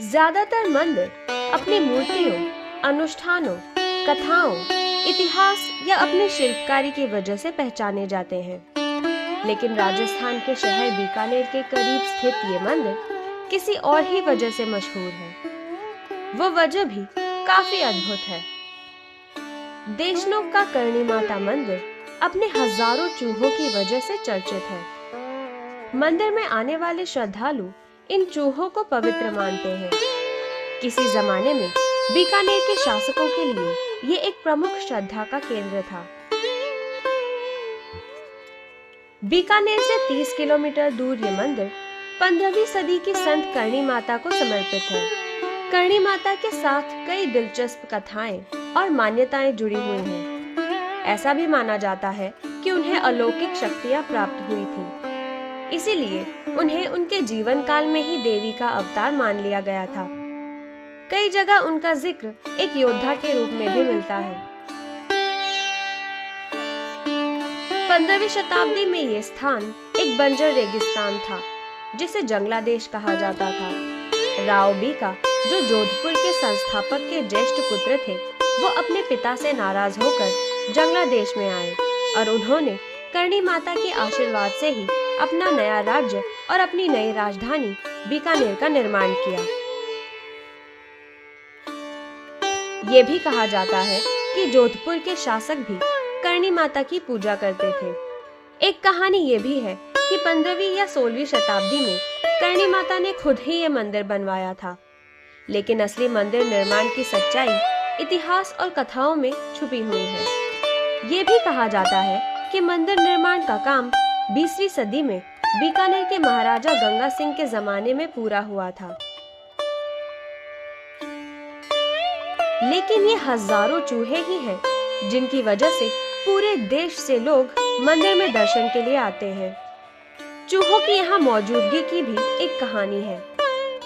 ज्यादातर मंदिर अपनी मूर्तियों, अनुष्ठानों, कथाओं, इतिहास या अपनी शिल्पकारी की वजह से पहचाने जाते हैं। लेकिन राजस्थान के शहर बीकानेर के करीब स्थित ये मंदिर किसी और ही वजह से मशहूर है। वो वजह भी काफी अद्भुत है। देशनोक का करणी माता मंदिर अपने हजारों चूहों की वजह से चर्चित है। मंदिर में आने वाले श्रद्धालु इन चूहों को पवित्र मानते हैं। किसी जमाने में बीकानेर के शासकों के लिए ये एक प्रमुख श्रद्धा का केंद्र था। बीकानेर से 30 किलोमीटर दूर ये मंदिर 15वीं सदी की संत करणी माता को समर्पित है। करणी माता के साथ कई दिलचस्प कथाएं और मान्यताएं जुड़ी हुई हैं। ऐसा भी माना जाता है कि उन्हें अलौकिक शक्तियां प्राप्त हुई थी, इसीलिए उन्हें उनके जीवन काल में ही देवी का अवतार मान लिया गया था। कई जगह उनका जिक्र एक योद्धा के रूप में भी मिलता है। 15वीं शताब्दी में यह स्थान एक बंजर रेगिस्तान था, जिसे जंगलादेश कहा जाता था। राव बीका, जो जोधपुर के संस्थापक के ज्येष्ठ पुत्र थे, वो अपने पिता से नाराज होकर जंगलादेश में आए और उन्होंने करणी माता के आशीर्वाद से ही अपना नया राज्य और अपनी नई राजधानी बीकानेर का निर्माण किया। ये भी कहा जाता है कि जोधपुर के शासक भी करणी माता की पूजा करते थे। एक कहानी ये भी है कि 15वीं या 16वीं शताब्दी में करणी माता ने खुद ही ये मंदिर बनवाया था, लेकिन असली मंदिर निर्माण की सच्चाई इतिहास और कथाओं में छुपी हुई है। ये भी कहा जाता है कि मंदिर निर्माण का काम 20वीं सदी में बीकानेर के महाराजा गंगा सिंह के जमाने में पूरा हुआ था। लेकिन ये हजारों चूहे ही हैं जिनकी वजह से पूरे देश से लोग मंदिर में दर्शन के लिए आते हैं। चूहों की यहाँ मौजूदगी की भी एक कहानी है।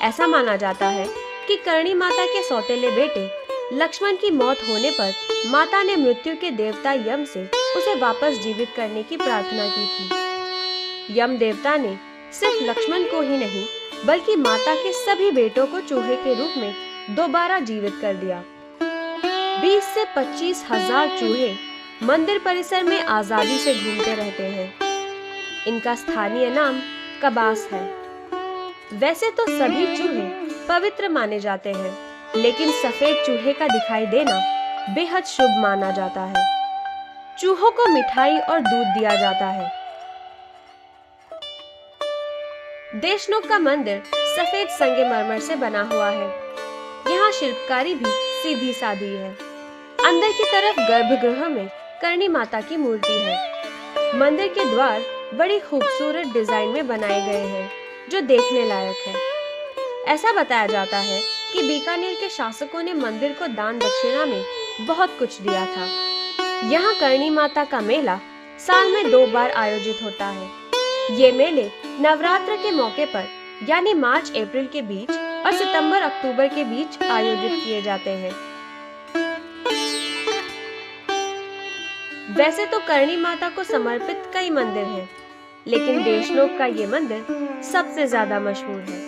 ऐसा माना जाता है कि करणी माता के सौतेले बेटे लक्ष्मण की मौत होने पर माता ने मृत्यु के देवता यम से उसे वापस जीवित करने की प्रार्थना की थी। यम देवता ने सिर्फ लक्ष्मण को ही नहीं बल्कि माता के सभी बेटों को चूहे के रूप में दोबारा जीवित कर दिया। 20 से 25 हजार चूहे मंदिर परिसर में आजादी से घूमते रहते हैं। इनका स्थानीय नाम कबास है। वैसे तो सभी चूहे पवित्र माने जाते हैं, लेकिन सफेद चूहे का दिखाई देना बेहद शुभ माना जाता है। चूहों को मिठाई और दूध दिया जाता है। देशनोक का मंदिर सफेद संगमरमर से बना हुआ है। यहाँ शिल्पकारी भी सीधी सादी है। अंदर की तरफ गर्भगृह में करणी माता की मूर्ति है। मंदिर के द्वार बड़ी खूबसूरत डिजाइन में बनाए गए हैं, जो देखने लायक है। ऐसा बताया जाता है कि बीकानेर के शासकों ने मंदिर को दान दक्षिणा में बहुत कुछ दिया था। यहाँ करणी माता का मेला साल में 2 बार आयोजित होता है। ये मेले नवरात्र के मौके पर यानी मार्च अप्रैल के बीच और सितंबर अक्टूबर के बीच आयोजित किए जाते हैं। वैसे तो करणी माता को समर्पित कई मंदिर हैं, लेकिन देशनोक का ये मंदिर सबसे ज्यादा मशहूर है।